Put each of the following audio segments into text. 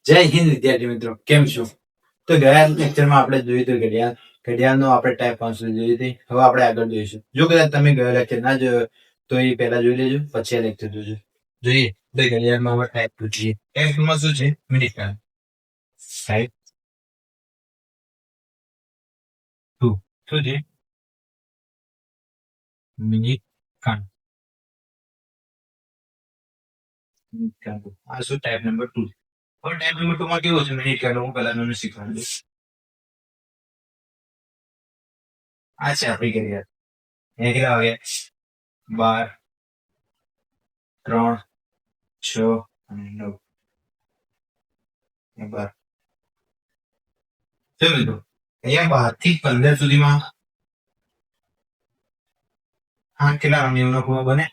જય હિન્દ વિદ્યાર્થી મિત્રો, કેમ છો? તો ગયા લેક્ચરમાં આપણે જોયું હતું ઘડિયાળનો આપણે ટાઈપ પાંચસો જોઈ હતી. હવે આપણે આગળ જોઈશું. જો કદાચ તમે ગયા લેક્ચર ના જોયો તો એ પહેલા જોઈ લેજો, પછી આ લેક્ચર જોજો. જોઈએ તો ઘડિયાળમાં આપણે ટાઈપ પૂછીએ. ટાઈપમાં શું છે? Minute count. ટાઈપ 2 શું છે? Minute count. આ શું? Type number 2. હવે ટાઈપ નંબર 2 માં કેવું છે મિનિટ કાઉન્ટ? હું પહેલા તમને શીખવાડી દઈશ. આ છે આપણી ઘડિયાળ. અહીંયા કેટલા વાગ્યા? 12, 3, 6 અને 9 12. જો મિત્રો અહીંયા 12 થી 15 સુધીમાં આઠ કેટલા નિયમનો ખૂણો બને?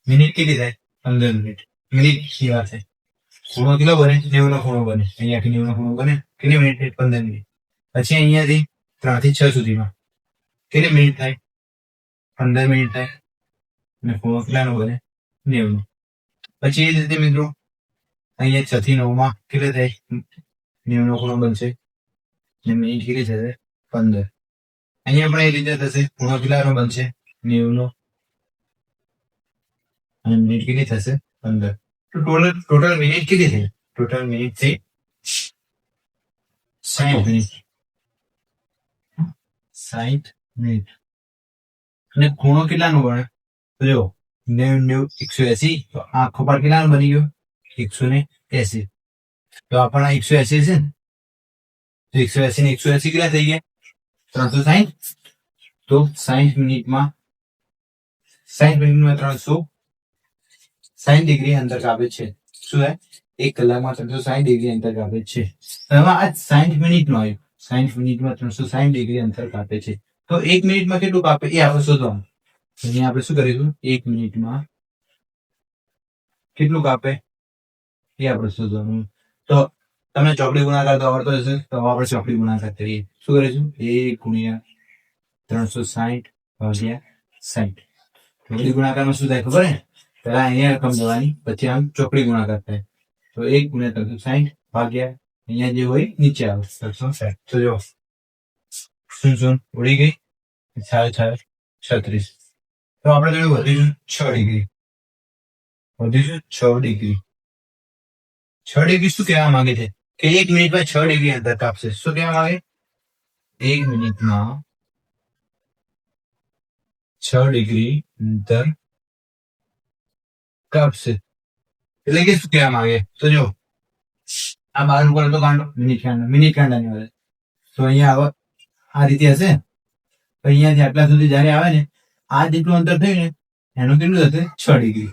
મિનિટ કેટલી થાય? 15 મિનિટ. મિનિટ કેવા થાય? ખૂણો કેટલો બને? 90 નો ખૂણો બને. અહીંયા 90 નો ખૂણો બને. કેટલી મિનિટ? 15 મિનિટ. પછી અહીંયાથી 3 થી 6 સુધીમાં કેટલી મિનિટ થાય? 15 મિનિટ થાય. અને ખૂણો કેટલાનો બને? 90 નો. પછી એ જ રીતે મિત્રો અહીંયા 6 થી 9 માં કેટલે થાય? 90 નો ખૂણો બનશે. અને મિનિટ કેટલી થશે? 15. અહીંયા પણ એ રીતે થશે. ખૂણો કેટલાનો બનશે? 90 નો. અને મિનિટ કેટલી થશે? 15. તો ટોટલ મિનિટ કેટલી થઈ? ટોટલ મિનિટ થઈ 60 મિનિટ. 60 મિનિટ. અને ખૂણો કેટલાનો બને? તો જો 90 180. તો આખો પર કેટલાનો બની ગયો? 180. તો આપણને 180 છે ને, તો 180 ને 180 કેટલા થઈ ગયા? 360. તો 60 મિનિટમાં 360 ડિગ્રી અંતર કાપે છે. શું થાય? 1 કલાકમાં 360 ડિગ્રી અંતર કાપે છે. હવે આ 60 મિનિટ નો આવ્યું. 60 મિનિટમાં 360 ડિગ્રી અંતર કાપે છે. તો 1 મિનિટમાં કેટલું કાપે એ આપણે શોધવાનું. અહીંયા આપણે શું કરીશું? 1 મિનિટમાં કેટલું કાપે એ આપણે શોધવાનું. તો તમને ચોકડી ગુણાકાર તો આવડતો હશે, તો આપણે ચોકડી ગુણાકાર કરીએ. શું કરીશું? 1 ગુણ્યા 360 ભાગ્યા 60. ચોકડી ગુણાકારમાં શું થાય ખબર હે? પેલા અહીંયા રકમ જવાની, પછી આમ ચોકડી ગુણાકાર થાય. તો 1 ગુણ્યા 360 ભાગ્યા અહીંયા જે હોય નીચે આવે 360. તો જો શું ઉડી ગઈ 36. તો આપણે જોયું વધીશું 6 ડિગ્રી. વધીશું 6 ડિગ્રી. 6 ડિગ્રી શું કહેવા માંગે છે? કે 1 મિનિટમાં 6 ડિગ્રી અંતર કાપશે. શું કહેવા માંગે? 1 મિનિટમાં 6 ડિગ્રી અંતર કાપશે. એટલે કે શું કહેવા માંગે? તો જો આ બાર ઉપર હતો કાંડો, મિનિટ કાંડાની વાત. તો અહીંયા આવે આ રીતે હશે. તો અહીંયાથી આટલા સુધી જયારે આવે ને, આ જેટલું અંતર થયું ને એનું કેટલું થશે? 6 ડિગ્રી.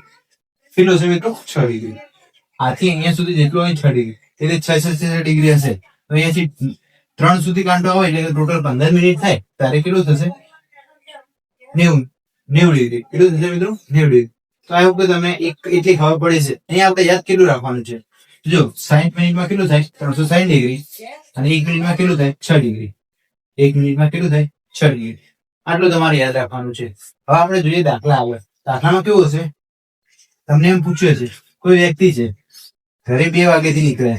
કેટલું હશે મિત્રો? 6 ડિગ્રી. આથી અહીંયા સુધી જેટલું હોય 6 ડિગ્રી, એટલે 6 ડિગ્રી હશે. તો અહીંયાથી 3 સુધી કાંટો આવે એટલે ટોટલ 15 મિનિટ થાય. ત્યારે કેટલું થશે? 90 ડિગ્રી. કેટલું થશે મિત્રો? 90 ડિગ્રી. તો આ વખતે તમે એટલી ખબર પડે છે. અહીંયા આપણે યાદ કેટલું રાખવાનું છે? જો 60 મિનિટમાં કેટલું થાય? 360 ડિગ્રી. અને 1 મિનિટમાં કેટલું થાય? 6 ડિગ્રી. 1 મિનિટમાં કેટલું થાય? 6 ડિગ્રી. આટલું તમારે યાદ રાખવાનું છે. હવે આપણે જોઈએ દાખલા આગળ. દાખલામાં કેવું હશે? તમને એમ પૂછ્યું છે, કોઈ વ્યક્તિ છે ઘરે 2 વાગ્યાથી નીકળે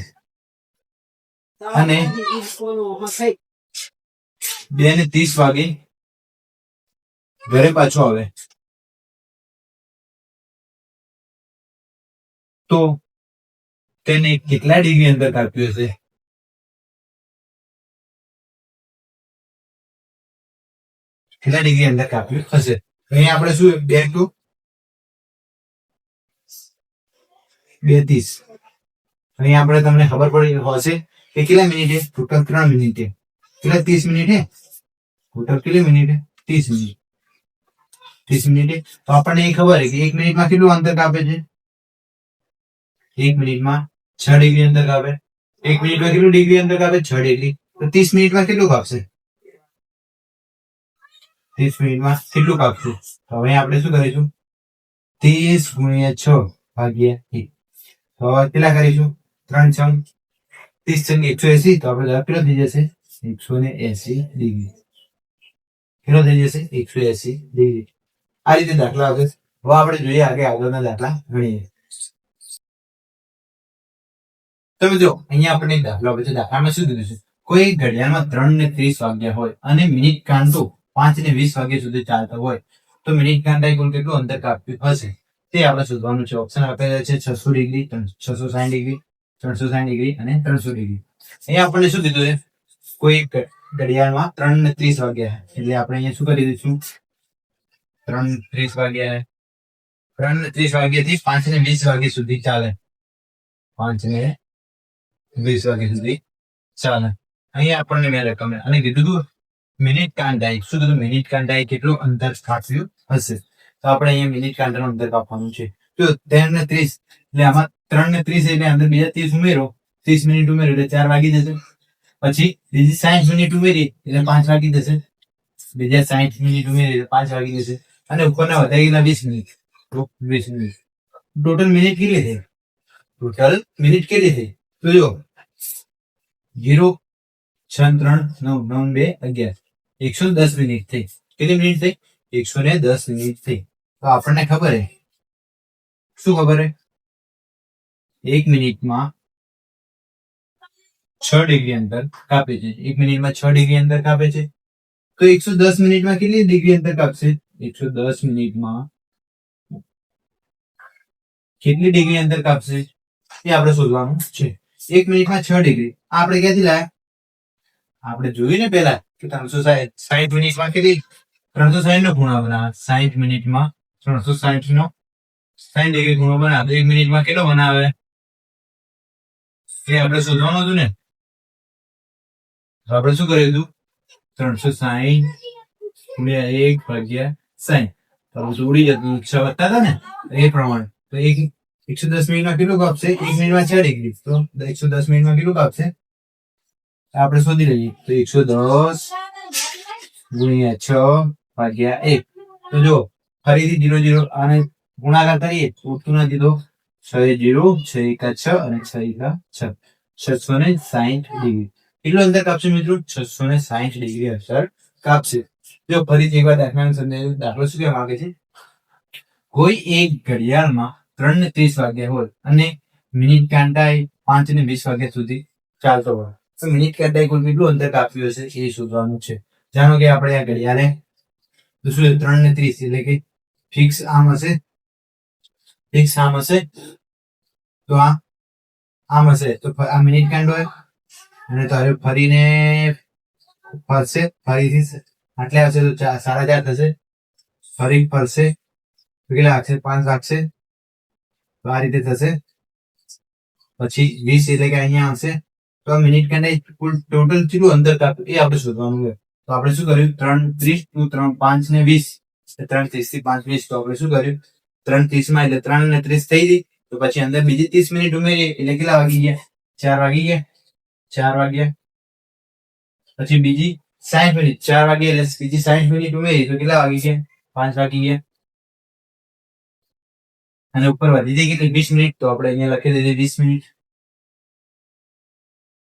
અને 2:30 વાગે ઘરે પાછો આવે, તો તેને કેટલા ડિગ્રી અંતર કાપ્યું હશે? કેટલા ડિગ્રી અંતર કાપ્યું હશે? અહીંયા આપણે શું 2 2:30. અહીંયા આપણે તમને ખબર પડી હશે કે કેટલા મિનિટે? ટોટલ 3 મિનિટે. કેટલા? 30 મિનિટે. ટોટલ કેટલી મિનિટે? 30 મિનિટ. 30 મિનિટે. તો આપણને એ ખબર છે કે 1 મિનિટમાં કેટલું અંતર કાપે છે? 1 મિનિટમાં 6 ડિગ્રી અંતર કાપે. 1 મિનિટમાં કેટલું ડિગ્રી અંતર કાપે? 6 ડિગ્રી. તો 30 મિનિટમાં કેટલું કાપશે? 30 મિનિટમાં કેટલું કાપશું? તો હવે આપણે શું કરીશું? 30 ગુણ્યા 6 ભાગ્યા 1. તો હવે કેટલા કરીશું? 3 6 30 180. તો આપણે જવાબ કેટલો થઈ જશે? 180 ડિગ્રી. કેટલો થઈ જશે? 180 ડિગ્રી. આ રીતે દાખલા આવશે. હવે આપણે જોઈએ આગળના દાખલા ગણીએ. તો મિત્રો અહીંયા આપણે એક દાખલો આપે છે. દાખલામાં શું કીધું છે? કોઈ ઘડિયાળમાં 3:30 વાગ્યા હોય અને મિનિટ કાંટો 5:20 વાગ્યા સુધી ચાલતો હોય તો મિનિટ કાંટાએ કુલ કેટલું અંતર કાપ્યું હશે તે આપણે શોધવાનું છે. ઓપ્શન આપેલા છે 600 ડિગ્રી, 660 ડિગ્રી, 360 ડિગ્રી અને 300 ડિગ્રી. અહીંયા આપણને શું કીધું છે? કોઈ ઘડિયાળમાં 3:30 વાગ્યા એટલે આપણે અહીંયા શું કરી દઈશું? 3:30 વાગ્યા 3:30 વાગ્યાથી 5:20 વાગ્યા સુધી ચાલે. 5:20 વાગ્યા સુધી ચાલે. અહીંયા આપણને મેં રકમ અને કીધું હતું મિનિટ કાંટાએ શું કીધું? મિનિટ કાંટાએ કેટલું અંતર કાપ્યું હશે? તો આપણે અહીંયા મિનિટ કાંટાનું અંતર કાપવાનું છે. જો 3:30 એટલે આમાં 3:30 એટલે અંદર બીજા 30 ઉમેરો, 30 મિનિટ ઉમેરો એટલે 4 વાગી જશે. પછી બીજી 60 મિનિટ ઉમેરી એટલે 5 વાગી જશે. બીજા 60 મિનિટ ઉમેરી એટલે 5 વાગી જશે. અને ઉપરના વધારી ગયેલા 20 મિનિટ. 20 મિનિટ ટોટલ મિનિટ કેટલી થઈ? ટોટલ મિનિટ કેટલી થઈ? તો જો 0 6 3 9 9 2 11 110 મિનિટ થઈ. કેટલી મિનિટ થઈ? 110 મિનિટ થઈ. તો આપણને ખબર હે શું ખબર હે? 1 મિનિટમાં 6 ડિગ્રી અંતર કાપે છે. 1 મિનિટમાં 6 ડિગ્રી અંતર કાપે છે. તો 110 મિનિટમાં કેટલી ડિગ્રી અંતર કાપશે? 110 મિનિટમાં કેટલી ડિગ્રી અંતર કાપશે એ આપણે શોધવાનું છે. 1 મિનિટમાં 6 ડિગ્રી આપણે ક્યાંથી લાયા? આપણે જોયું ને પેલા કે 360 મિનિટમાં કેટલી 360 નો ખૂણો બનાવે. 60 મિનિટમાં 360 નો 60 ડિગ્રી ખૂણો બનાવે. 1 મિનિટમાં કેટલો બનાવે એ આપણે શોધવાનું હતું ને. તો આપણે શું કર્યું હતું? 360 ગુણ્યા 1 ભાગ્યા 60. તો ઉડી જતું 6 વધતા હતા ને એ પ્રમાણે. તો 110 મિનિટમાં કેટલું કાપશે? 1 મિનિટમાં 6 ડિગ્રી તો 110 મિનિટમાં કેટલું કાપશે આપણે શોધી લઈએ. તો 110 ગુણ્યા 6 ભાગ્યા 1. તો જો ફરીથી 0 0 આને ગુણાકાર કરીએ ઉઠતું નથી. તો 6 0 6 એકા 6 અને 6 એકા 6 660 ડિગ્રી. કેટલું અંતર કાપશે મિત્રો? 660 ડિગ્રી અંતર કાપશે. જો ફરીથી એકવાર દાખલાને સમજાય. દાખલો શું કહેવા માંગે છે? કોઈ એક ઘડિયાળમાં 3:30 વાગ્યા હોય અને મિનિટ કાંટાએ 5:20 વાગ્યા સુધી ચાલતો હોય તો મિનિટ કાંટાએ કુલ કેટલું અંતર કાપ્યું હશે એ શોધવાનું છે. જાણો કે આપણે આ ઘડિયાળે તો શું 3:30 એટલે કે ફિક્સ આમ હશે, ફિક્સ આમ હશે તો આમ હશે તો આ મિનિટ કાંટો હોય અને તારે ફરીને ફરશે, ફરીથી આટલે આવશે તો 4.5 થશે. ફરી ફરશે તો કેટલા વાગશે? 5 વાગશે. તો આ રીતે થશે. પછી 20 એટલે કે અહીંયા આવશે. તો આ મિનિટ કાંટાએ કુલ ટોટલ કેટલું અંતર કાપ્યું એ આપણે શોધવાનું હોય. તો આપણે શું કર્યું? 3:30 નું 3 5 ને 20 3:30 થી 5:20. તો આપણે શું કર્યું? 3:30 માં એટલે 3:30 થઈ ગઈ. તો પછી અંદર બીજી 30 મિનિટ ઉમેરી એટલે કેટલા વાગી ગયા? 4 વાગી ગયા. 4 વાગ્યા. પછી બીજી 60 મિનિટ 4 વાગ્યા એટલે બીજી 60 મિનિટ ઉમેરી તો કેટલા વાગી ગયા? 5 વાગી ગયા. અને ઉપર વધી જઈ કેટલી? 20 મિનિટ. તો આપણે અહીંયા લખી દઈએ 20 મિનિટ.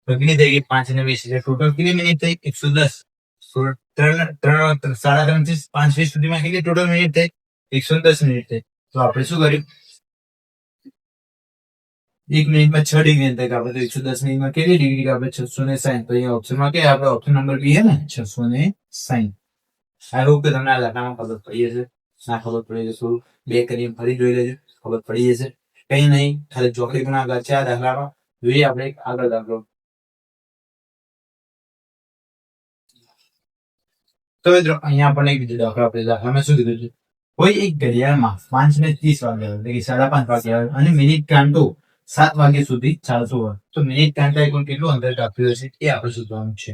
તો કેટલી થઈ ગઈ? 5 અને 20 એટલે ટોટલ કેટલી મિનિટ થઈ? 110. 3:30 થી 5:20 સુધીમાં કેટલી ટોટલ મિનિટ થઈ? 110 મિનિટ થઈ. તો આપણે શું કર્યું? 1 મિનિટમાં 6 ડિગ્રી અંતર કાપે તો 110 મિનિટમાં કેટલી ડિગ્રી કાપે? 660. તો અહીંયા ઓપ્શનમાં કે આપણે ઓપ્શન નંબર બી હે ને 660. આઈ હોપ કે તમને આ દાખલામાં ખબર પડી હશે. ના ખબર પડી જશે બે કરીને ફરી જોઈ લેજો, ખબર પડી જશે. કઈ નહીં, ખાલી ચોકડી પણ આગળ છે આ દાખલામાં. જોઈએ આપણે આગળ દાખલો. તો મિત્રો અહીંયા આપણને એક બીજો દાખલો આપેલો. દાખલામાં શું કીધું છે? કોઈ એક ઘડિયાળમાં 5:30 વાગ્યા એટલે કે 5:30 વાગ્યા હોય અને મિનિટ કાંટો 7 વાગ્યા સુધી ચાલતો હોય તો મિનિટ કાંટાએ કુલ કેટલું અંતર કાપ્યું હશે એ આપણે શોધવાનું છે.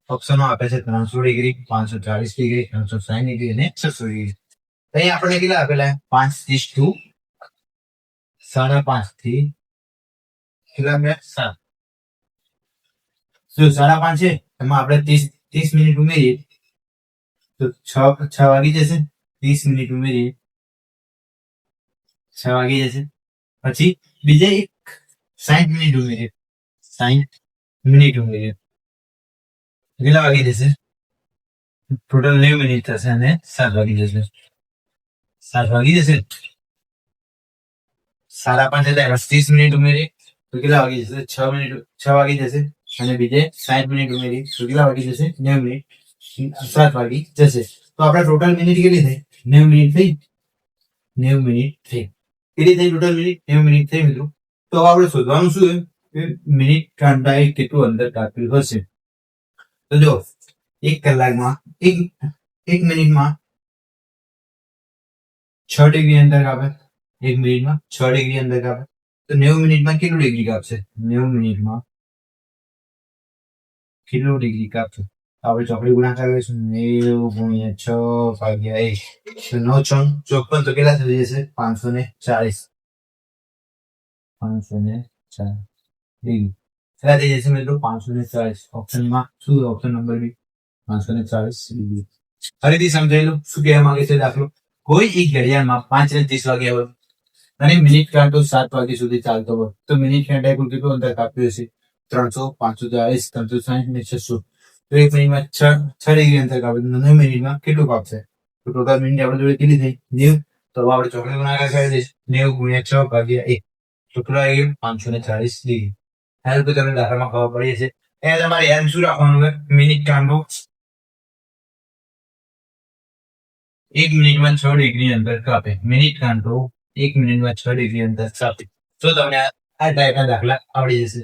ઓપ્શનો આપે છે 300 ડિગ્રી, 540 ડિગ્રી, 360 ડિગ્રી અને 600 ડિગ્રી. અહીંયા આપણે કેટલા આપેલા? 5:30 5:30 થી કેટલા મિનિટ? 7. જો 5:30 છે એમાં આપણે 30 મિનિટ ઉમેરીએ તો 6 વાગી જશે. 30 મિનિટ ઉમેરીએ 6 વાગી જશે. પછી બીજા એક 60 મિનિટ ઉમેરીએ 60 મિનિટ ઉમેરીએ કેટલા વાગી જશે? ટોટલ 90 મિનિટ થશે અને 7 વાગી જશે. 7 વાગી જશે. 5:30 એટલે 30 મિનિટ ઉમેરીએ તો કેટલા વાગી જશે? 6 વાગી જશે. અને બીજે 60 મિનિટ ઉમેરી તો કેટલા વાગી જશે? 90 મિનિટ. 7 વાગી જશે. તો આપણે ટોટલ મિનિટ કેટલી થઈ? 90 મિનિટ થઈ. 90 મિનિટ થઈ. કેટલી થઈ ટોટલ મિનિટ? 90 મિનિટ થઈ મિત્રો. તો હવે આપણે શોધવાનું શું છે કે મિનિટ કાંટાએ કેટલું અંતર કાપ્યું હશે. તો જો 1 કલાકમાં 1 મિનિટમાં 6 ડિગ્રી અંતર કાપે. 1 મિનિટમાં 6 ડિગ્રી અંતર કાપે. તો 90 મિનિટમાં કેટલું ડિગ્રી કાપશે? 90 મિનિટમાં કેટલું ડિગ્રી કાપશે? આપણે ચોકડી ગુણાકાર કરીશું. 90 ગુણ્યા 6 ભાગ્યા 1. તો 9 × 54 તો કેટલા થઈ જશે? 540. 540 ડિગ્રી. કેટલા થઈ જશે મિત્રો? 540. ઓપ્શનમાં શું? Option number B 540 degree. ફરીથી સમજાવી લો શું કહેવા માંગે છે દાખલો. કોઈ એક ઘડિયાળમાં 5:30 વાગ્યા હોય અને મિનિટ કાંટો 7 વાગ્યા સુધી ચાલતો હોય તો મિનિટ કાંટાએ કુલ કેટલું અંતર કાપ્યું હશે? 300, 540, 360 ને 600. તો 1 મિનિટમાં 6 ડિગ્રી અંતર કાપે. 9 મિનિટમાં કેટલું કાપશે? તો ટોટલ મિનિટ આપણી જોડે કેટલી થઈ? 90. તો હવે આપણે ચોકડી ગુણાકાર કરી દઈશું. 90 ગુણ્યા 6 ભાગ્યા 1. તો કેટલા આવી ગયું? 540 ડિગ્રી. આ રીતે તમને દાખલામાં ખબર પડી હશે. અહીંયા તમારે યાદ શું રાખવાનું હોય? મિનિટ કાંટો 1 મિનિટમાં 6 ડિગ્રી અંતર કાપે. મિનિટ કાંટો 1 મિનિટમાં 6 ડિગ્રી અંતર કાપે. તો તમને આ ટાઈપના દાખલા આવડી જશે.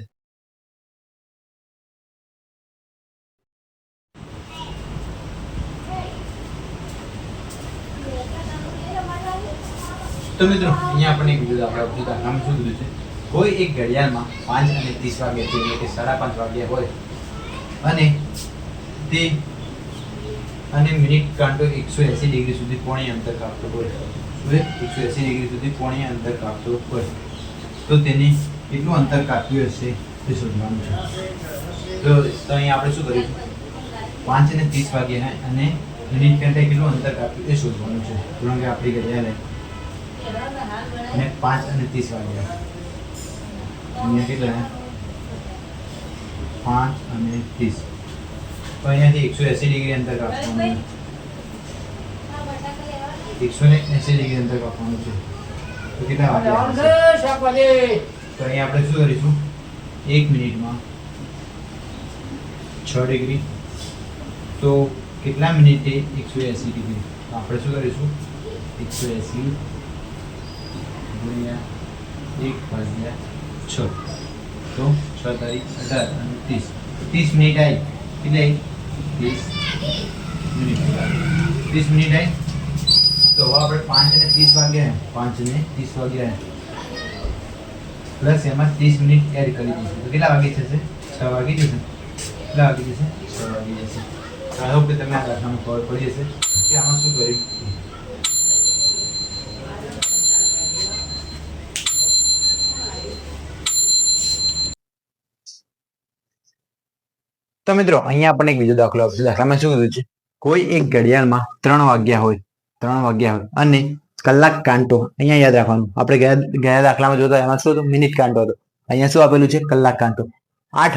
તો મિત્રો અહીંયા આપણે એક બીજો દાખલો આપજો. દાખલામાં શું કીધું છે? કોઈ એક ઘડિયાળમાં 5:30 વાગ્યા છે એટલે કે 5:30 વાગ્યા હોય અને મિનિટ કાંટો 180 ડિગ્રી સુધી કોણીય અંતર કાપતો હોય. 180 ડિગ્રી સુધી કોણીય અંતર કાપતો હોય તો તેને કેટલું અંતર કાપ્યું હશે તે શોધવાનું છે. તો અહીં આપણે શું કરીશું? 5:30 વાગ્યા અને મિનિટ કાંટે કેટલું અંતર કાપ્યું એ શોધવાનું છે. કારણ કે આપણી ઘડિયાળ અને 5:30 વાગ્યા અહીંયા કેટલા? 5:30. તો અહીંયાથી 180 ડિગ્રી અંતર કાપવાનું. 180 ડિગ્રી અંતર કાપવાનું છે. તો કેટલા વાગ્યા? તો અહીંયા આપણે શું કરીશું? 1 મિનિટમાં 6 ડિગ્રી. તો કેટલા મિનિટે 180 ડિગ્રી? તો આપણે શું કરીશું? 180 ગુણ્યા 1/6. તો 6 તારીખ 18 અને 30. 30 મિનિટ આવી. કેટલી આવી? 30 મિનિટ આવી. તો હવે આપણે 5:30 વાગ્યા 5:30 વાગ્યા પ્લસ એમાં 30 મિનિટ એડ કરી દઈશું. તો કેટલા વાગે થશે? 6 વાગી જશે. કેટલા વાગી જશે? 6 વાગી જશે. આઈ હોપ કે તમને આ દાખલામાં ખબર પડી હશે કે આમાં શું કર્યું. તો મિત્રો અહીંયા આપણને એક બીજો દાખલો આપશે. દાખલામાં શું કીધું છે? કોઈ એક ઘડિયાળમાં 3 વાગ્યા હોય અને કલાક કાંટો. અહીંયા યાદ રાખવાનું, આપણે ગયા દાખલામાં જોતા એમાં શું હતું? મિનિટ કાંટો હતો. અહીંયા શું આપેલું છે? કલાક કાંટો. 8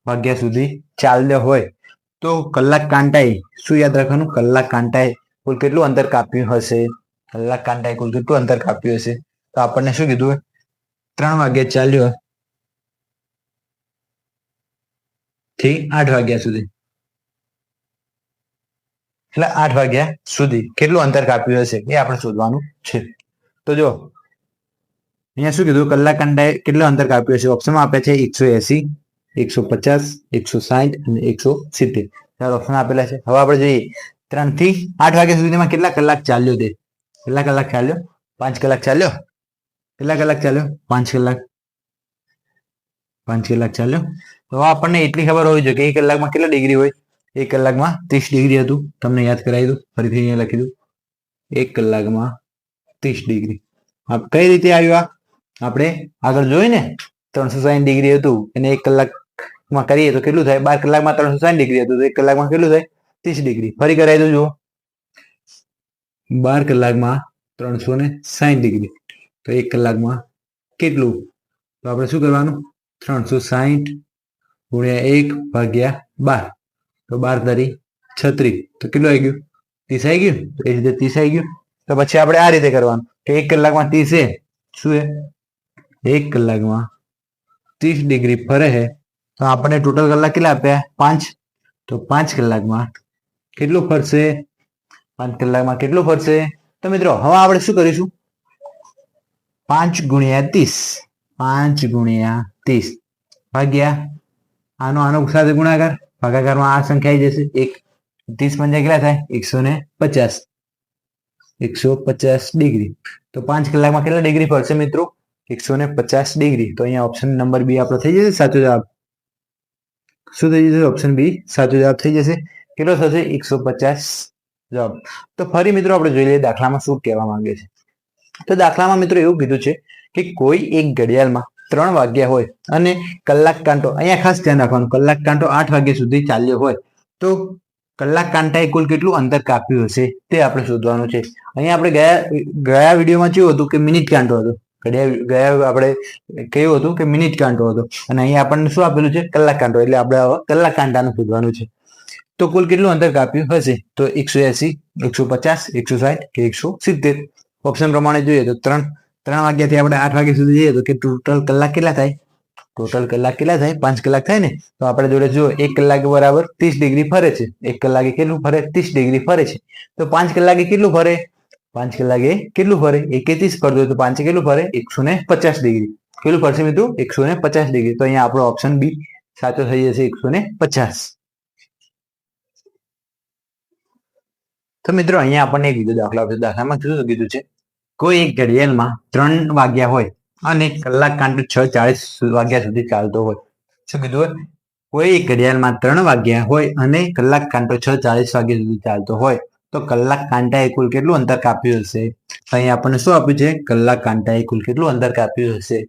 વાગ્યા સુધી ચાલ્યો હોય તો કલાક કાંટાએ શું યાદ રાખવાનું? કલાક કાંટાએ કુલ કેટલું અંતર કાપ્યું હશે? કલાક કાંટાએ કુલ કેટલું અંતર કાપ્યું હશે? તો આપણને શું કીધું? 3 વાગ્યા ચાલ્યો થી 8 વાગ્યા સુધી, એટલે 8 વાગ્યા સુધી કેટલું અંતર કાપ્યું હશે એ આપણે શોધવાનું છે. તો જો અહીંયા શું કીધું? કલાક કાંટાએ કેટલું અંતર કાપ્યું હશે? ઓપ્શનમાં આપે છે 180, 150, 160 અને 170. ચાર ઓપ્શન આપેલા છે. હવે આપણે જોઈએ 3 થી 8 વાગ્યા સુધીમાં કેટલા કલાક ચાલ્યો તે? કેટલા કલાક ચાલ્યો? 5 કલાક ચાલ્યો. કેટલા કલાક ચાલ્યો? 5 કલાક. 5 કલાક ચાલ્યો. તો આપણને એટલી ખબર હોવી જોઈએ કે 1 કલાકમાં કેટલા ડિગ્રી હોય? 1 કલાકમાં 30 ડિગ્રી હતું. તમને યાદ કરાવી દઉં, ફરીથી અહીંયા લખી દઉં. 1 કલાકમાં 30 ડિગ્રી. કઈ રીતે આવ્યું? આપણે આગળ જોયું ને 360 ડિગ્રી હતું અને 1 કલાકમાં કરીએ તો કેટલું થાય? 12 કલાકમાં 360 ડિગ્રી હતું તો 1 કલાકમાં કેટલું થાય? 30 ડિગ્રી. ફરી કરાવી દઉં. જુઓ 12 કલાકમાં 360 ડિગ્રી તો 1 કલાકમાં કેટલું? તો આપણે શું કરવાનું? 360 ગુણ્યા 1/12. તો 12 તારી 36. તો કેટલું આવી ગયું? 30 આવી ગયું. તો એ રીતે 30 આવી ગયું. તો પછી આપણે આ રીતે કરવાનું કે 1 કલાકમાં 30 શું છે? 1 કલાકમાં 30 ડિગ્રી ફરે છે તો આપણને ટોટલ કલાક કેટલા આપ્યા 5. તો 5 કલાકમાં કેટલું ફરશે? 5 કલાકમાં કેટલું ફરશે? તો મિત્રો હવે આપણે શું કરીશું? 5 ગુણ્યા 30, 5 ગુણ્યા 30 ભાગ્યા આનો સાથે ગુણાકાર, ભાગાકારમાં આ સંખ્યા આવી જશે 1. 30 પંજા કેટલા થાય? 150. 150 ડિગ્રી. તો 5 કલાકમાં કેટલા ડિગ્રી ફરશે મિત્રો? 150 ડિગ્રી. તો અહીંયા ઓપ્શન નંબર બી આપણો થઈ જશે સાચો જવાબ. શું થઈ જશે? ઓપ્શન બી સાચો જવાબ થઈ જશે. કેટલો થશે? 150 જવાબ. તો ફરી મિત્રો આપણે જોઈ લઈએ દાખલામાં શું કહેવા માંગે છે. તો દાખલામાં મિત્રો એવું કીધું છે કે કોઈ એક ઘડિયાળમાં 3 વાગ્યા હોય અને કલાક કાંટો, અહીંયા ખાસ ધ્યાન રાખવાનું, કલાક કાંટો 8 વાગ્યા સુધી ચાલ્યો હોય તો કલાક કાંટાએ કુલ કેટલું અંતર કાપ્યું હશે તે આપણે શોધવાનું છે. અહીંયા આપણે ગયા વિડીયોમાં કેવું હતું કે મિનિટ કાંટો હતો, ગયા આપણે કેવું હતું કે મિનિટ કાંટો હતો, અને અહીંયા આપણને શું આપેલું છે? કલાક કાંટો. એટલે આપણે હવે કલાક કાંટાનું શોધવાનું છે. તો કુલ કેટલું અંતર કાપ્યું હશે? તો 180, 150, 160 કે 170. ઓપ્શન પ્રમાણે જોઈએ તો 3 વાગ્યાથી આપણે 8 વાગ્યા સુધી જઈએ તો કે ટોટલ કલાક કેટલા થાય? ટોટલ કલાક કેટલા થાય? 5 કલાક થાય ને. તો આપણે જોડે જો 1 કલાક બરાબર 30 ડિગ્રી ફરે છે. 1 કલાકે કેટલું ફરે? 30 ડિગ્રી ફરે છે. તો 5 કલાકે કેટલું ફરે? 5 કલાકે કેટલું ફરે? 1 30 ફરતું હોય તો 5 કેટલું ફરે? 150 ડિગ્રી. કેટલું ફરશે મિત્રો? 150 ડિગ્રી. તો અહીંયા આપણો ઓપ્શન બી સાચો થઈ જશે, 150. તો મિત્રો અહીંયા આપણને એક બીજો દાખલો આપ્યો. દાખલામાં શું કીધું છે? કોઈ એક ઘડિયાળમાં 3 વાગ્યા હોય અને કલાક કાંટો 6:40 વાગ્યા સુધી ચાલતો હોય. શું કીધું હોય? કોઈ એક ઘડિયાળમાં 3 વાગ્યા હોય અને કલાક કાંટો 6:40 વાગ્યા સુધી ચાલતો હોય તો કલાક કાંટાએ કુલ કેટલું અંતર કાપ્યું હશે? અહીંયા આપણને શું આપ્યું છે? કલાક કાંટાએ કુલ કેટલું અંતર કાપ્યું હશે?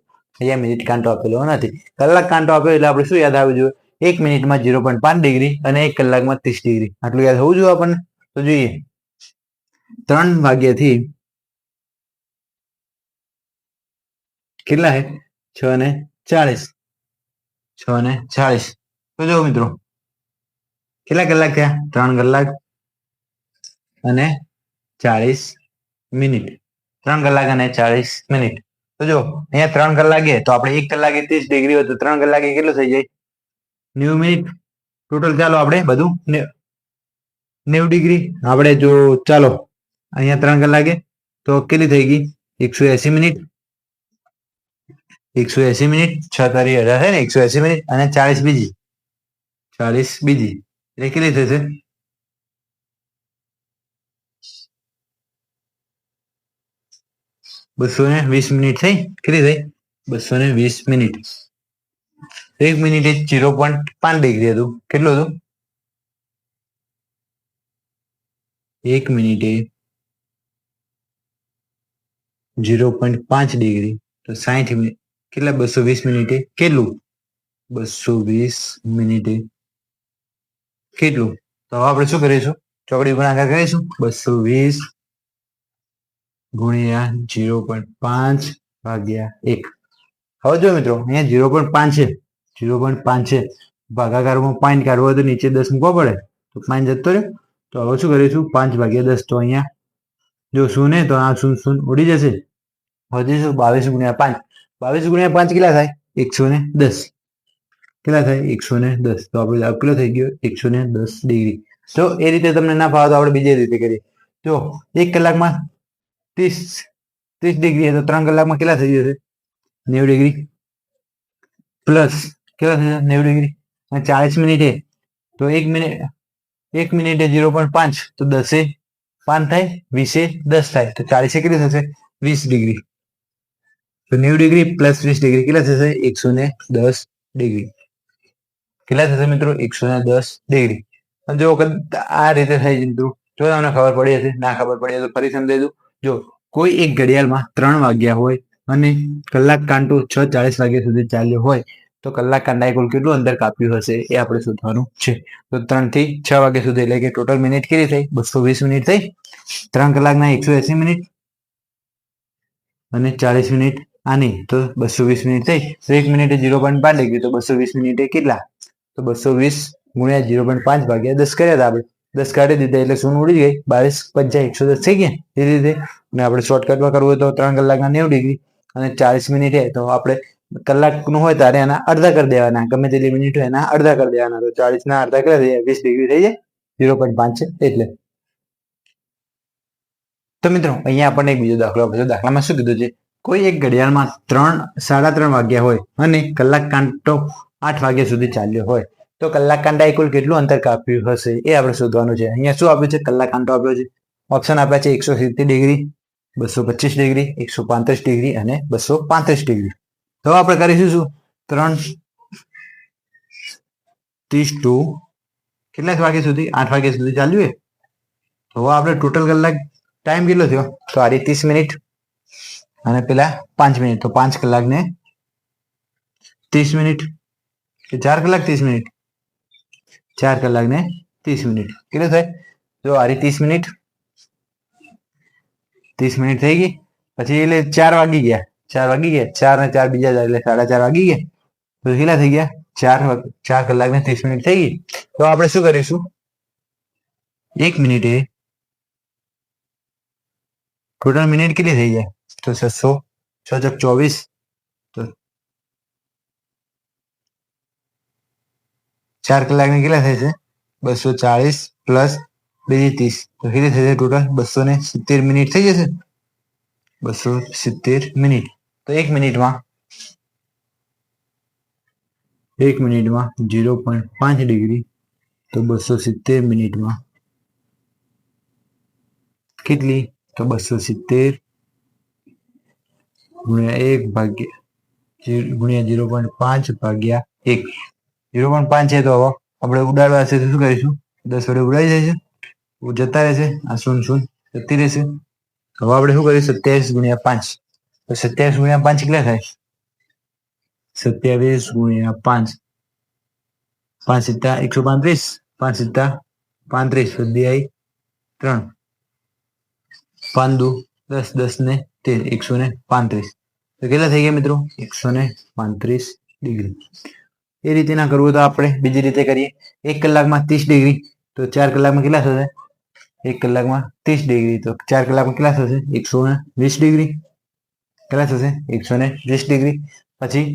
અહીંયા મિનિટ કાંટો આપેલો નથી. કલાક કાંટો આપ્યો એટલે આપણે શું યાદ આવવું જોઈએ? 1 મિનિટમાં 0.5 ડિગ્રી અને 1 કલાકમાં 30 ડિગ્રી. આટલું યાદ હોવું જોઈએ આપણને. તો જોઈએ 3 વાગ્યાથી કેટલા છે? 6:40. 6:40. તો જો મિત્રો કેટલા કલાક થયા? 3 કલાક અને 40 મિનિટ. 3 કલાક અને 40 મિનિટ. તો જો અહીંયા 3 કલાકે તો આપણે 1 કલાકે 30 ડિગ્રી હોય તો 3 કલાકે કેટલું થઈ જાય? 90 મિનિટ ટોટલ. ચાલો આપણે બધું 90 ડિગ્રી આપણે જો ચાલો અહીંયા 3 કલાકે તો કેટલી થઈ ગઈ? 180 મિનિટ. 180 મિનિટ 6 તારી 18 છે ને, 180 મિનિટ અને 40 બીજી, 40 બીજી એટલે કેટલી થશે? 220 મિનિટ થઈ. કેટલી થઈ? 220 મિનિટ. 1 મિનિટે 0.5 ડિગ્રી હતું. કેટલું હતું? 1 મિનિટે 0.5 ડિગ્રી. તો 60 મિનિટ કેટલા? 220 મિનિટે કેટલું? 220 મિનિટે કેટલું? તો આપણે શું કરીશું? ચોકડી ગુણાકાર કરીશું. 220 ગુણ્યા 0.5 ભાગ્યા 1. હવે જો મિત્રો અહીંયા 0.5 છે, 0.5 છે. ભાગાકારમાં 5 કાઢવો હોય તો નીચે 10 મૂકવો પડે તો 5 જતો રહ્યો. તો હવે શું કરીશું? 5 ભાગ્યા 10. તો અહીંયા જો 0 તો આ 0 ઉડી જશે. વધી 22 ગુણ્યા 5. 22 ગુણ્યા 5 કેટલા થાય? 110. કેટલા થાય? 110. તો આપણે જવાબ કેટલો થઈ ગયો? 110 ડિગ્રી. તો એ રીતે તમને ના ફાવે તો આપણે બીજી રીતે કરીએ. જો 1 કલાકમાં 30 ડિગ્રી તો 3 કલાકમાં કેટલા થઈ જશે? 90 ડિગ્રી પ્લસ કેટલા થશે? 90 ડિગ્રી. અને 40 મિનિટે તો 1 મિનિટે 0.5 તો 10 5 થાય, 20 10 થાય. તો 40 કેટલી થશે? 20 ડિગ્રી. તો 90 ડિગ્રી પ્લસ 20 ડિગ્રી કેટલા થશે? 110 ડિગ્રી. કેટલા થશે મિત્રો? 110 ડિગ્રી. જો આ રીતે થાય મિત્રો, જો તમને ખબર પડી હશે, ના ખબર પડી તો ફરી સમજાવી દઉં. જો કોઈ એક ઘડિયાળમાં 3 વાગ્યા હોય અને કલાક કાંટો 6:40 વાગ્યા સુધી ચાલ્યો હોય તો કલાક કાંટાએ કુલ કેટલું અંતર કાપ્યું હશે એ આપણે શોધવાનું છે. તો 3 થી 6 વાગ્યા સુધી એટલે કે ટોટલ મિનિટ કેટલી થઈ? 220 મિનિટ થઈ. 3 કલાકના 180 મિનિટ અને 40 મિનિટ આની તો 220 મિનિટ થઈ. તો 1 મિનિટે 0.5 ડિગ્રી તો 220 મિનિટે કેટલા? તો 220 ગુણ્યા 0.5 ભાગ્યા 10 કર્યા હતા આપણે. 10 કાઢી દીધા એટલે 0 ઉડી ગઈ. 22 5 110 થઈ ગયા. એ રીતે. અને આપણે શોર્ટકટમાં કરવું હોય તો 3 કલાકના 90 ડિગ્રી અને 40 મિનિટ હે તો આપણે કલાકનું હોય ત્યારે એના અડધા કરી દેવાના, ગમે તેટલી મિનિટ હોય એના અડધા કરી દેવાના. તો 40 ના અડધા કેટલા થઈ જાય? 20 ડિગ્રી થઈ જાય. 0.5 છે એટલે. તો મિત્રો અહીંયા આપણને એક બીજો દાખલો આપ્યો છે. દાખલામાં શું કીધું છે? કોઈ એક ઘડિયાળમાં 3:30 વાગ્યા હોય અને કલાક કાંટો 8 વાગ્યા સુધી ચાલ્યો હોય તો કલાક કાંટાએ કુલ કેટલું અંતર કાપ્યું હશે એ આપણે શોધવાનું છે. અહીંયા શું આપ્યું છે? કલાક કાંટો આપ્યો છે. ઓપ્શન આપ્યા છે 170 ડિગ્રી, 225 ડિગ્રી, 135 ડિગ્રી અને 235 ડિગ્રી. તો આપણે કરીશું શું? 3:30 to કેટલા વાગ્યા સુધી? 8 વાગ્યા સુધી ચાલ્યું. તો આપણે ટોટલ કલાક ટાઈમ કેટલો થયો? તો આ 30 મિનિટ અને પેલા 5 મિનિટ, તો 5 કલાક ને 30 મિનિટ કે 4 કલાક 30 મિનિટ? 4 કલાક ને 30 મિનિટ કેટલું થાય? જો આ 30 મિનિટ, 30 મિનિટ થઈ ગઈ. પછી એટલે 4 વાગી ગયા, 4 વાગી ગયા, 4 ને 4 બીજા એટલે 4:30 વાગી ગયા. તો કેટલા થઈ ગયા? 4 કલાક ને 30 મિનિટ થઈ ગઈ. તો આપણે શું કરીશું? 1 મિનિટે ટોટલ મિનિટ કેટલી થઈ જાય? તો 600, 6 × 24, તો 4 કલાક ને કેટલા થાય છે? 240 પ્લસ 230, તો કેટલી થઈ જાય ટોટલ? 270 મિનિટ થઈ જશે. 270 મિનિટ. તો 1 મિનિટમાં 0.5 ડિગ્રી, તો 270 મિનિટમાં કેટલી? તો 270 ગુણ્યા 1 ભાગ્યા ગુણ્યા 0.5 ભાગ્યા 1. 0.5 છે તો હવે આપણે ઉડાડવા હશે તો શું કરીશું? 10 વડે ઉડાડી જાય છે, જતા રહેશે. આ 0 જતી રહેશે. હવે આપણે શું કરીશું? 27 ગુણ્યા 5. તો 27 ગુણ્યા 5 કેટલા થાય? 27 ગુણ્યા 5, 5 × 135, 5 × 35, 3, 5 × 10, 10 ને 13, 135. તો કેટલા થઈ ગયા મિત્રો? 135 ડિગ્રી. એ રીતે ના કરવું તો આપણે બીજી રીતે કરીએ. 1 કલાકમાં 30 ડિગ્રી, તો 4 કલાકમાં કેટલા થશે? 1 કલાકમાં 30 ડિગ્રી, તો 4 કલાકમાં કેટલા થશે? 120 ડિગ્રી. કેટલા થશે? 120 ડિગ્રી. પછી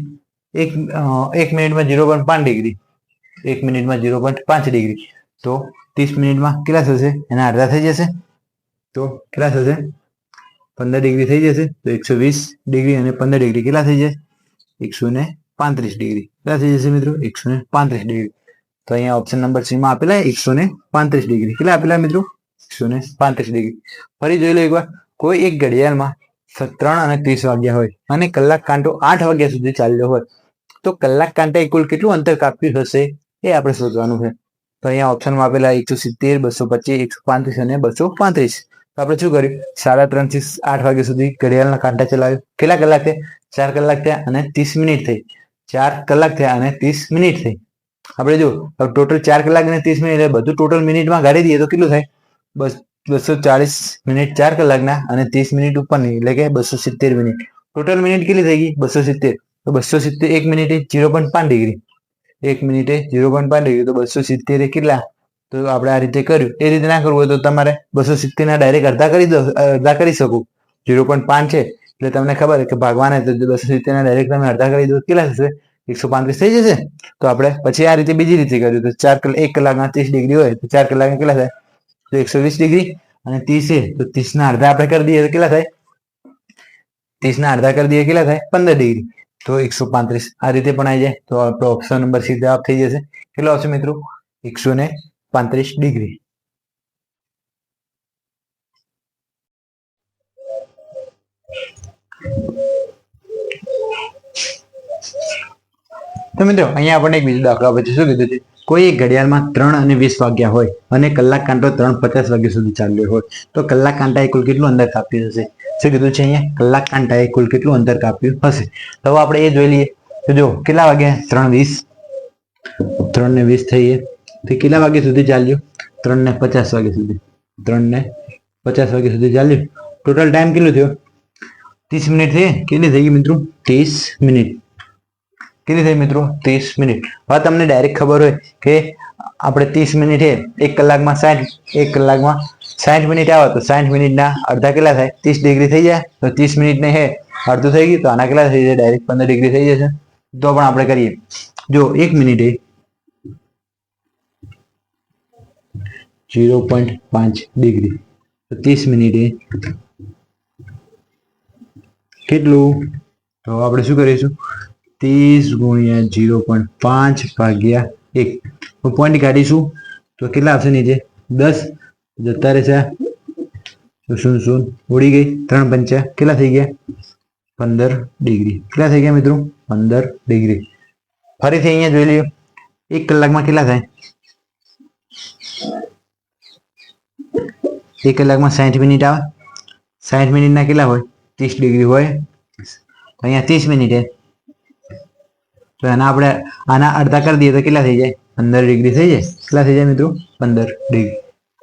1 મિનિટમાં 0.5 ડિગ્રી, 1 મિનિટમાં 0.5 ડિગ્રી, તો 30 મિનિટમાં કેટલા થશે? એના અડધા થઈ જશે. તો કેટલા થશે? 15 ડિગ્રી થઈ જશે. તો 120 ડિગ્રી અને 15 ડિગ્રી કેટલા થઈ જાય? 135 ડિગ્રી. કેટલા થઈ જશે મિત્રો? 135 ડિગ્રી. તો અહીંયા ઓપ્શન નંબર સી માં આપેલા 135 ડિગ્રી. કેટલા આપેલા મિત્રો? 135 ડિગ્રી. ફરી જોઈ લો એકવાર. કોઈ એક ઘડિયાળમાં 3:30 વાગ્યા હોય અને કલાક કાંટો 8 વાગ્યા સુધી ચાલ્યો હોય તો કલાક કાંટાએ કુલ કેટલું અંતર કાપ્યું હશે એ આપણે શોધવાનું છે. તો અહીંયા ઓપ્શનમાં આપેલા 170, 225, 135 અને 235. તો આપણે શું કર્યું? 3:30 થી 8 વાગ્યા સુધી ઘડિયાળના કાંટા ચલાવ્યો. કેટલા કલાક થયા? 4 કલાક થયા અને 30 મિનિટ થઈ. 4 કલાક થયા અને 30 મિનિટ થઈ. આપણે જો ટોટલ 4 કલાક અને 30 મિનિટ બધું ટોટલ મિનિટમાં ગાળી દઈએ તો કેટલું થાય? 240 મિનિટ 4 કલાકના અને 30 મિનિટ ઉપરની એટલે કે 270 મિનિટ. ટોટલ મિનિટ કેટલી થઈ ગઈ? 270. તો 270 1 મિનિટે 0.5 ડિગ્રી, 1 મિનિટે 0.5 ડિગ્રી, તો 270 કેટલા? તો આપણે આ રીતે કર્યું. એ રીતે ના કરવું હોય તો તમારે 270 ના ડાયરેક્ટ અડધા કરી શકો. 0.5 છે એટલે તમને ખબર કે ભાગવાના, તો 270 ના ડાયરેક્ટ તમે અડધા કરી દો કેટલા થશે? 135 થઈ જશે. તો આપણે પછી આ રીતે બીજી રીતે કર્યું. તો 1 કલાકમાં 30 ડિગ્રી હોય તો 4 કલાકમાં કેટલા થાય? તો 120 ડિગ્રી અને 30 છે તો 30 ના અડધા આપણે કરી દઈએ તો કેટલા થાય? 30 ના અડધા કરી દઈએ કેટલા થાય? 15 ડિગ્રી. તો 135. આ રીતે પણ આવી જાય. તો આપણો ઓપ્શન નંબર સી જવાબ થઈ જશે. કેટલો આવશે મિત્રો? 135 ડિગ્રી. તો મિત્રો અહીંયા આપણને એક બીજો દાખલો આપે છે. શું કીધું છે? કોઈ એક ઘડિયાળમાં 3:20 વાગ્યા હોય અને કલાક કાંટો 3:50 વાગ્યા સુધી ચાલ્યો હોય તો કલાક કાંટાએ કુલ કેટલું અંતર કાપ્યું હશે? શું કીધું છે અહીંયા? કલાક કાંટાએ કુલ કેટલું અંતર કાપ્યું હશે? તો આપણે એ જોઈ લઈએ. તો જો કેટલા વાગ્યા? 3:20, 3:20 થઈએ તો કેટલા વાગ્યા સુધી ચાલ્યું? 3:50 વાગ્યા સુધી. 3:50 વાગ્યા સુધી ચાલ્યું. ટોટલ ટાઈમ કેટલો થયો? 30 મિનિટ થઈ. કેટલી થઈ ગઈ મિત્રો? 30 મિનિટ. કેટલી થઈ મિત્રો? 30 મિનિટ. હવે તમને ડાયરેક્ટ ખબર હોય કે આપણે 30 મિનિટ છે 1 કલાકમાં 60 મિનિટ આવે તો 60 મિનિટના અડધા કેટલા થાય? 30 ડિગ્રી થઈ જાય. તો 30 મિનિટને હે અડધું થઈ ગયું. તો આના કેટલા થઈ જાય? ડાયરેક્ટ 15 ડિગ્રી થઈ જશે. તો પણ આપણે કરીએ. જો 1 મિનિટે 0.5 ડિગ્રી, તો 30 મિનિટે કેટલું? તો આપણે શું કરીશું? 30 ગુણ્યા 0.5 ભાગ્યા 1 પોઈન્ટ કાઢીશું તો કેટલા આવશે? નીચે 10 જતા રહેશે. શૂન્ય શૂન્ય ઉડી ગઈ. 3 પંચા કેટલા થઈ ગયા? 15 ડિગ્રી. કેટલા થઈ ગયા મિત્રો? 15 ડિગ્રી. ફરીથી અહીંયા જોઈ લઈએ. 1 કલાકમાં કેટલા થાય? 1 કલાકમાં 60 મિનિટ આવે. 60 મિનિટના કેટલા હોય? 30 ડિગ્રી હોય. અહીંયા 30 મિનિટ તો એના આપણે આના અડધા કરી દઈએ તો કેટલા થઈ જાય? 15 ડિગ્રી થઈ જાય. કેટલા થઈ જાય મિત્રો? 15 ડિગ્રી.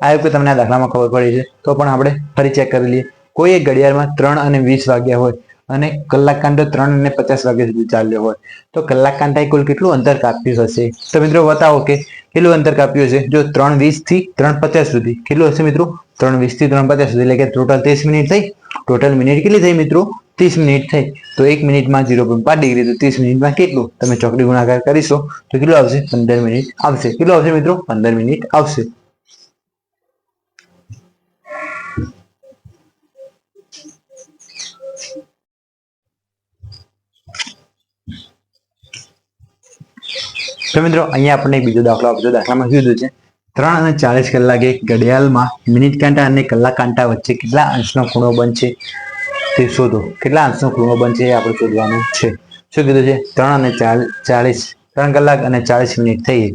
આ રીતે તમને આ દાખલામાં ખબર પડી છે. તો પણ આપણે ફરી ચેક કરી લઈએ. કોઈ એક ઘડિયાળમાં 3 અને 20 વાગ્યા હોય અને કલાક કાંટો 3 અને 50 વાગ્યા સુધી ચાલ્યો હોય, તો કલાક કાંટાએ કુલ કેટલું અંતર કાપ્યું હશે? તો મિત્રો બતાવો કે કેટલું અંતર કાપ્યું હશે? જો 3:20 થી 3:50 સુધી કેટલું હશે મિત્રો? 3:20 થી 3:50 સુધી, એટલે કે ટોટલ 30 મિનિટ થઈ. ટોટલ મિનિટ કેટલી થઈ મિત્રો? 30 મિનિટ થઈ. તો 1 મિનિટમાં 0.5 ડિગ્રી, તો 30 મિનિટમાં કેટલું? તમે ચોકડી ગુણાકાર કરીશો તો કેટલું આવશે? 15 મિનિટ આવશે. કેટલું આવશે મિત્રો? 15 મિનિટ આવશે. તો મિત્રો અહીંયા આપણને બીજો દાખલો આપ્યો. દાખલામાં કીધું છે 3 અને 40 કલાકે ઘડિયાળમાં મિનિટ કાંટા અને કલાક કાંટા વચ્ચે કેટલા અંશનો ખૂણો બનશે તે શોધો. કેટલા અંશનો ખૂણો બનશે એ આપણે શોધવાનું છે. શું કીધું છે? 3 અને 40, 3 કલાક અને 40 મિનિટ થઈ.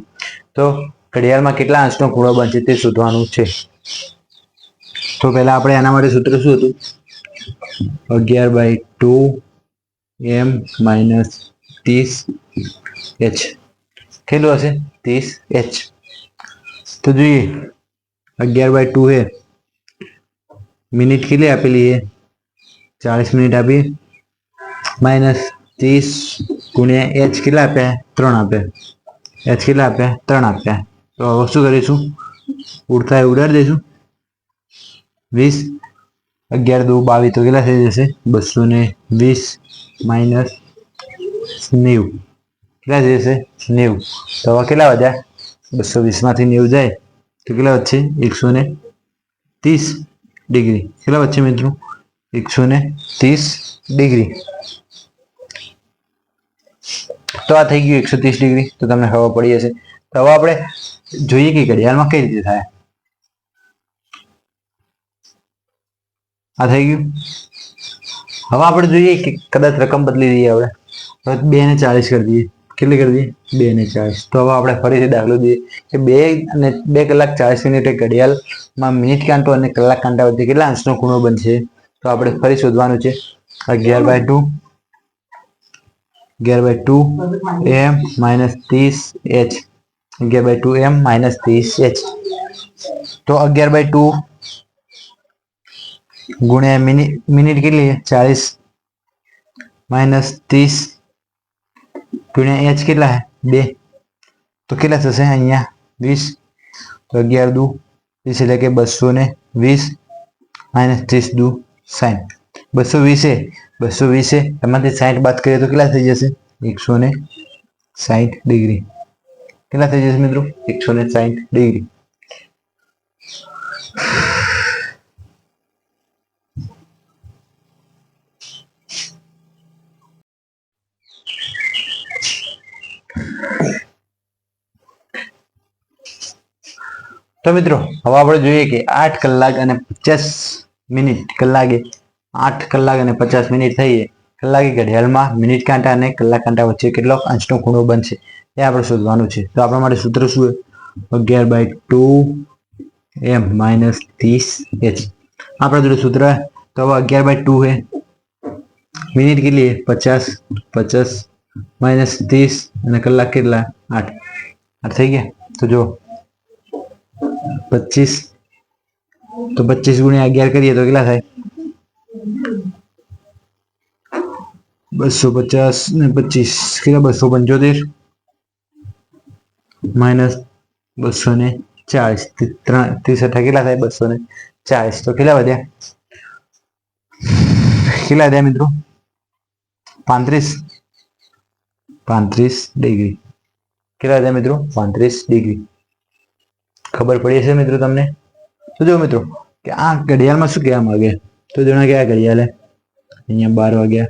તો ઘડિયાળમાં કેટલા અંશનો ખૂણો બનશે તે શોધવાનું છે. તો પહેલા આપણે એના માટે સૂત્ર શું હતું? 11/2m - 30h. કેટલું હશે? 30h. તો જોઈએ 11/2 है. મિનિટ કેટલી આપેલી છે? 40 મિનિટ આપી. -30 ગુણ્યા h કેટલા આપ્યા? 3 આપ્યા. h કેટલા આપ્યા? 3 આપ્યા. તો હવે શું કરીશું? ઉડતા ઉડાડી દઈશું. 20 11 2 22 તો કેટલા થઈ જશે? 220 -90 કેટલા થઈ જશે? 90. તો હવે કેટલા વધ્યા? 220 માંથી 90 જાય તો કેટલા વધશે? 130 ડિગ્રી. કેટલા વધશે મિત્રો? 130 ડિગ્રી. તો આ થઈ ગયું 130 ડિગ્રી. તો તમને ખબર પડી હશે. તો હવે આપણે જોઈએ કે ઘડિયાળમાં કઈ રીતે થાય. આ થઈ ગયું. હવે આપણે જોઈએ કે કદાચ રકમ બદલી દઈએ. આપણે 2 ને 40 કરી દઈએ. કેટલી કરી દઈએ? 2 ને 40. તો હવે આપણે ફરીથી દાખલો દઈએ કે 2 કલાક 40 મિનિટે ઘડિયાળમાં મિનિટ કાંટો અને કલાક કાંટા વચ્ચે કેટલા અંશનો ખૂણો બનશે? તો આપણે ફરી શોધવાનું છે. 11/2 m - 30h. 11/2m - 30h. તો 11/2 ગુણ્યા મિનિટ કેટલી? 40 -30 ગુણ્યા h કેટલા? 2. તો કેટલા થશે? અહીંયા 20. તો 11 દુ 20 એટલે કે 220 -30 દુ 60. 220 એમાંથી 60 બાદ કરીએ તો કેટલા થઈ જશે? 160 ડિગ્રી. કેટલા થઈ જશે મિત્રો? 160 ડિગ્રી. તો મિત્રો હવે આપણે જોઈએ કે 8 કલાક અને 50 મિનિટ કલાકે 8 કલાક અને 50 મિનિટ થઈ. કલાકે ઘડિયાળમાં મિનિટ કાંટા અને કલાક કાંટા વચ્ચે કેટલો અંશનો ખૂણો બનશે એ આપણે શોધવાનું છે. તો આપણા માટે સૂત્ર શું છે? 11/2m - 30h. આપણા જોડે સૂત્ર તો હવે 11/2 है. મિનિટ કેટલી? 50 -30 અને કલાક કેટલા? 8 થઈ ગયા. તો જો 25 તો 25 ગુણ્યા 11 કરીએ તો કેટલા થાય? 250 ને 25 કેટલા? 275 - 240. 30 કેટલા થાય? 240. તો કેટલા વધ્યા? કેટલા વધ્યા મિત્રો? 35 ડિગ્રી કેટલા થાય મિત્રો? 35 ડિગ્રી. ખબર પડી હશે મિત્રો તમને? તો જો મિત્રો કે આ ઘડિયાળમાં શું કહેવા માંગે, તો જણા કે આ ઘડિયાળે અહીંયા 12 વાગ્યા,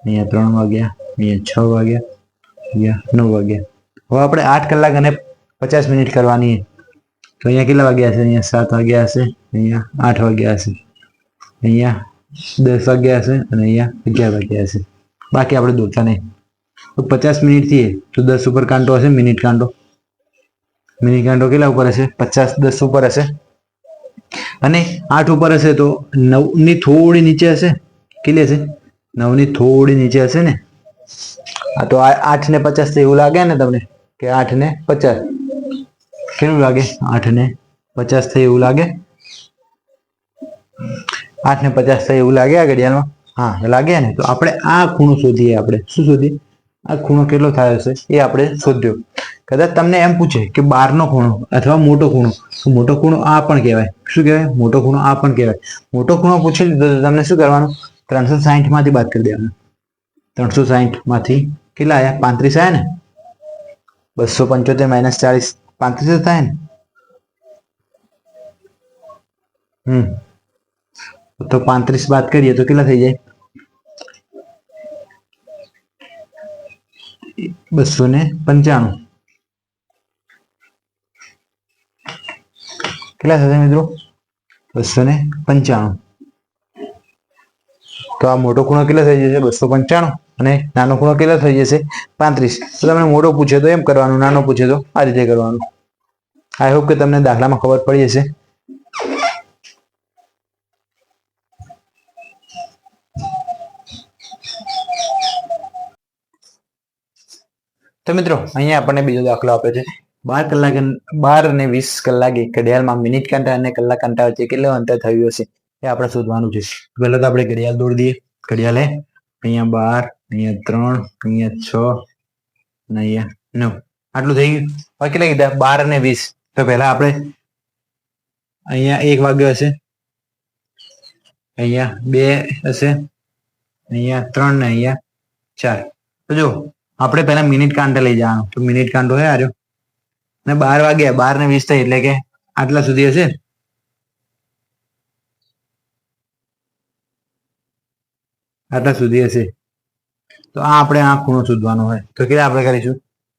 અહીંયા 3 વાગ્યા, અહીંયા 6 વાગ્યા, અહીંયા 9 વાગ્યા. હવે આપણે 8 કલાક અને 50 મિનિટ કરવાની. તો અહીંયા કેટલા વાગ્યા હશે? અહીંયા 7 વાગ્યા હશે, અહીંયા 8 વાગ્યા હશે, અહીંયા 10 વાગ્યા હશે અને અહીંયા 11 વાગ્યા હશે. બાકી આપણે દોરતા નહીં. તો 50 મિનિટ થી તો 10 ઉપર કાંટો હશે, મિનિટ કાંટો. મિનિટ કાંટો કેટલા ઉપર હશે? 50 10 ઉપર હશે. અને 8 ઉપર હશે તો 9 ની થોડી નીચે હશે. કેટલી હશે? 9 ની થોડી નીચે હશે ને. આ તો 8 ને 50 થી એવું લાગે ને તમને કે 8 ને 50 કેવું લાગે? 8 ને 50 થી એવું લાગે? 8 ને 50 થી એવું લાગે આ ઘડિયાળમાં? હા લાગે ને. તો આપણે આ ખૂણો શોધીએ. આપણે શું શોધીએ? આ ખૂણો કેટલો થાય હશે એ આપણે શોધ્યો. કદાચ તમને એમ પૂછે કે 12 નો ખૂણો અથવા મોટો ખૂણો, તો મોટો ખૂણો આ પણ કહેવાય. શું કહેવાય? મોટો ખૂણો આ પણ કહેવાય. મોટો ખૂણો પૂછી લીધો તો તમને શું કરવાનું? 360 માંથી બાદ કરી દેવાનું. 360 માંથી કેટલા આવ્યા? 35 આવ્યા ને. 275 માઇનસ 40 35 થાય ને. તો 35 બાદ કરીએ તો કેટલા થઈ જાય? 295. કેટલા થશે મિત્રો? 295. તો આ મોટો ખૂણો કેટલો થઈ જશે? 295. અને નાનો ખૂણો કેટલો થઈ જશે? 35. તો તમને મોટો પૂછે તો એમ કરવાનું, નાનો પૂછે તો આ રીતે કરવાનું. આઈ હોપ કે તમને દાખલામાં ખબર પડી હશે. તો મિત્રો અહીંયા આપણને બીજો દાખલો આપ્યો છે. 12 અને 20 કલાકે ઘડિયાળમાં મિનિટ કાંટા અને કલાક કાંટા વચ્ચે કેટલું અંતર થયું હશે એ આપણે શોધવાનું છે. પહેલા તો આપણે ઘડિયાળ દોરી દઈએ. ઘડિયાળ અહીંયા 12, અહીંયા 3, અહીંયા 6 અને અહીંયા 9. આટલું થઈ ગયું. હવે કેટલા કીધા? 12 અને 20. તો પહેલા આપણે અહીંયા 1 વાગ્યો હશે, અહીંયા 2 હશે, અહીંયા 3 ને અહીંયા 4. તો જો આપણે પહેલા મિનિટ કાંટા લઈ જવાનું. તો મિનિટ કાંટો હે આર્યો અને 12 વાગ્યા, 12 ને 20 થઈ એટલે કે આટલા સુધી હશે. આટલા સુધી હશે. તો આ આપણે આ ખૂણો શોધવાનો હોય. તો કેટલા આપણે કરીશું?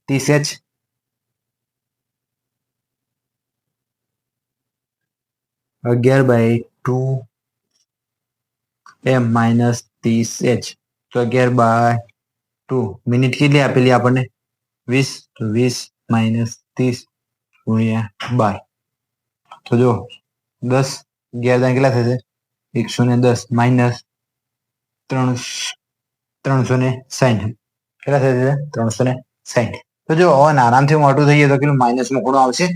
30h 11/2 m minus 30h. તો 11/2 મિનિટ કેટલી આપેલી આપણને? 20. તો 20 માઇનસ 30 ગુણ્યા 12. તો જો 10 11 કેટલા થશે? 110 માઇનસ 360 કેટલા થશે? 360. તો જો હવે આરામથી મોટું થઈએ તો કેટલું માઇનસમાં ખૂણો આવશે?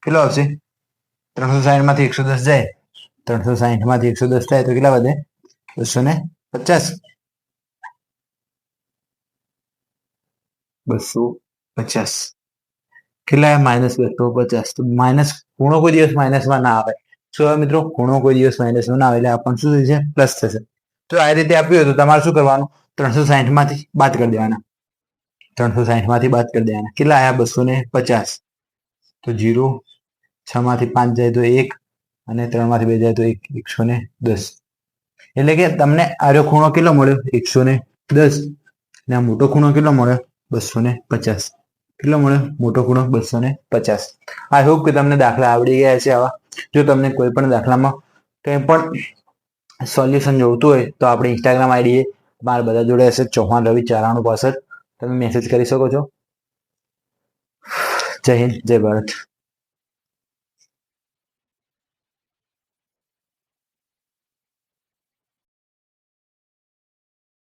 કેટલો આવશે? 360 માંથી 110 જાય. 360 માંથી 110 થાય તો કેટલા વધે? 250. 250 કેટલા? માઇનસ 250. તો માઇનસ ખૂણો કોઈ દિવસ માઇનસમાં ના આવે. શું આવે મિત્રો? ખૂણો કોઈ દિવસ માઇનસમાં ના આવે એટલે આપણને શું થશે? પ્લસ થશે. તો આ રીતે આપ્યું હોય તો તમારે શું કરવાનું? 360 માંથી બાદ કરી દેવાના. 360 માંથી બાદ કરી દેવાના. કેટલા આવ્યા? 250. તો 0 6 માંથી 5 જાય તો 1 અને 3 માંથી 2 જાય તો 110. એટલે કે તમને આરો ખૂણો કેટલો મળ્યો? 110. અને આ મોટો ખૂણો કેટલો મળ્યો? 250. કેટલો મળ્યો? મોટો ખૂણો 250. આઈ હોપ કે તમને દાખલા આવડી ગયા છે આવા. જો તમને કોઈ પણ દાખલામાં કંઈ પણ સોલ્યુશન જોઈતું હોય તો આપણે ઇન્સ્ટાગ્રામ આઈડી મારા બધા જોડે હશે, ચૌહાણ રવિ 9465. તમે મેસેજ કરી શકો છો. જય હિન્દ, જય ભારત.